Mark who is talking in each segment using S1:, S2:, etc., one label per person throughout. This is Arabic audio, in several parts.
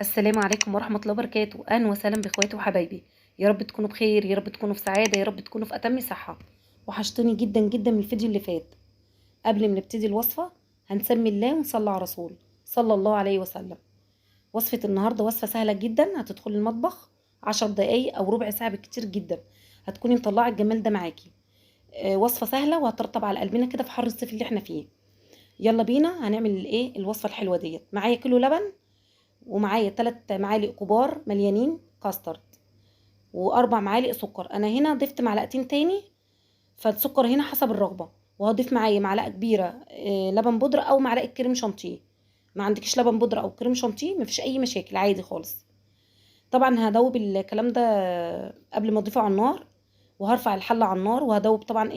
S1: السلام عليكم ورحمة الله وبركاته. أهلا وسهلا بإخواتي وحبايبي. يا رب تكونوا بخير، يا رب تكونوا في سعادة، يا رب تكونوا في أتم صحة. وحشتوني جدا جدا من الفيديو اللي فات. قبل ما نبتدي الوصفة هنسمي الله ونصلي على رسول صلى الله عليه وسلم. وصفة النهاردة وصفة سهلة جدا. هتدخلي المطبخ 10 دقايق أو ربع ساعة بالكتير جدا، هتكوني مطلعة الجمال ده معاكي. وصفة سهلة وهترطب على قلبنا كده في حر الصيف اللي احنا فيه. يلا بينا هنعمل الايه الوصفة الحلوة ديت. معايا كيلو لبن، ومعايا 3 معالق كبار مليانين كاسترد، واربع معالق سكر. انا هنا ضفت معلقتين تاني، فالسكر هنا حسب الرغبه. وهضيف معايا معلقه كبيره لبن بودره او معلقه كريم شانتيه. ما عندكش لبن بودره او كريم شانتيه مفيش اي مشاكل، عادي خالص. طبعا هدوب الكلام ده قبل ما اضيفه على النار، وهرفع الحله على النار وهدوب طبعا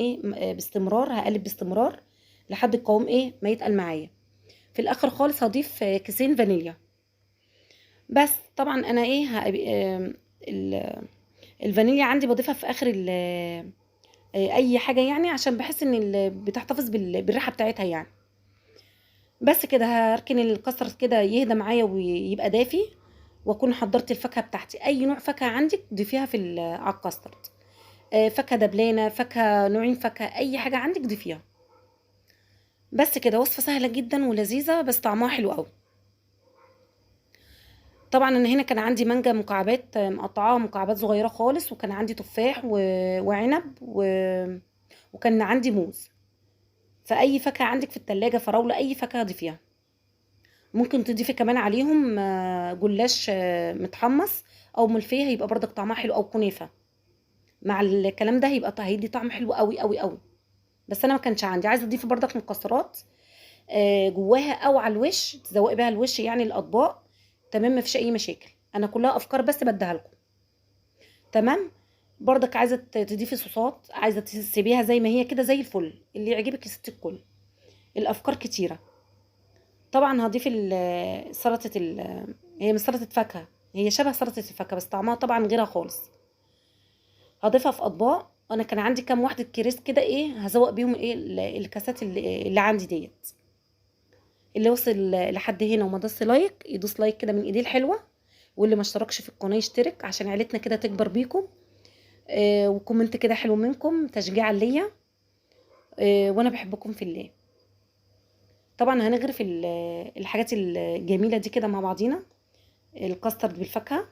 S1: باستمرار، هقلب باستمرار لحد القوام ما يتقل معايا. في الاخر خالص هضيف كيسين فانيليا. بس طبعا انا الفانيليا عندي بضيفها في اخر اي حاجه، يعني عشان بحس ان بتحتفظ بالريحه بتاعتها يعني. بس كده هركن الكسر كده يهدى معايا ويبقى دافي، واكون حضرت الفاكهه بتاعتي. اي نوع فاكهه عندك ضيفيها في على الكاسترد. فاكهه دبلانه، فاكهه نوعين فاكهه، اي حاجه عندك ضيفيها. بس كده وصفه سهله جدا ولذيذه، بس طعمها حلو قوي. طبعا انا هنا كان عندي مانجا مكعبات مقطعاها مكعبات صغيره خالص، وكان عندي تفاح وعنب وكان عندي موز. فاي فاكهه عندك في التلاجة، فراوله، اي فاكهه ضيفيها. ممكن تضيفي كمان عليهم جلاش متحمص او ملفيه، هيبقى برضك طعمها حلو، او كنافه. مع الكلام ده هيدي طعم حلو قوي قوي قوي. بس انا ما كانش عندي، عايزه اضيفي برضك مكسرات جواها او على الوش، تزوقي بيها الوش يعني الاطباق. تمام، مفيش اي مشاكل، انا كلها افكار بس بديها لكم. تمام. برضك عايزه تضيفي صوصات، عايزه تسيبيها زي ما هي كده زي الفل، اللي يعجبك يا ست الكل. الافكار كتيره. طبعا هضيف سلطه هي مش سلطه فاكهه، هي شبه سلطه الفاكهه بس طعمها طبعا غيرها خالص. هضيفها في اطباق. انا كان عندي كام واحده كريس كده، هزوق بيهم الكاسات اللي عندي ديت. اللي وصل لحد هنا وما دوس لايك يدوس لايك كده من ايديه الحلوه، واللي ما اشتركش في القناه يشترك عشان عيلتنا كده تكبر بيكم. وكومنت كده حلو منكم تشجيعا ليا. وانا بحبكم في الله. طبعا هنغرف الحاجات الجميله دي كده مع بعضينا. الكاسترد بالفاكهه،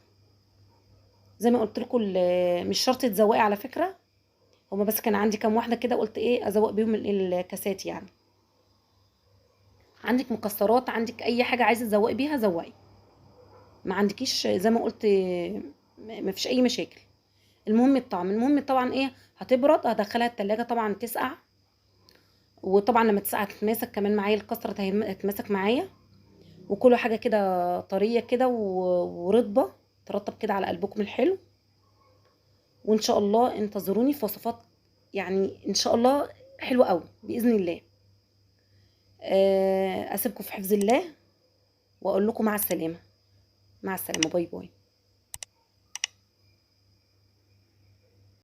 S1: زي ما قلت لكم مش شرط تزوقي على فكره. هما بس كان عندي كام واحده كده، قلت ازوق بيهم الكاسات يعني. عندك مكسرات، عندك اي حاجه عايزه تزوقي بيها زوقي. ما عندكيش زي ما قلت ما فيش اي مشاكل. المهم الطعم، المهم طبعا هتبرد، هدخلها التلاجة طبعا تسقع. وطبعا لما تسقع تتماسك كمان معايا، الكسرة هتتماسك معايا. وكل حاجة كده طرية كده ورطبة، ترطب كده على قلبكم الحلو. وان شاء الله انتظروني في وصفات، يعني ان شاء الله حلوة قوي بإذن الله. اسيبكم في حفظ الله، واقول لكم مع السلامة. مع السلامة، باي باي.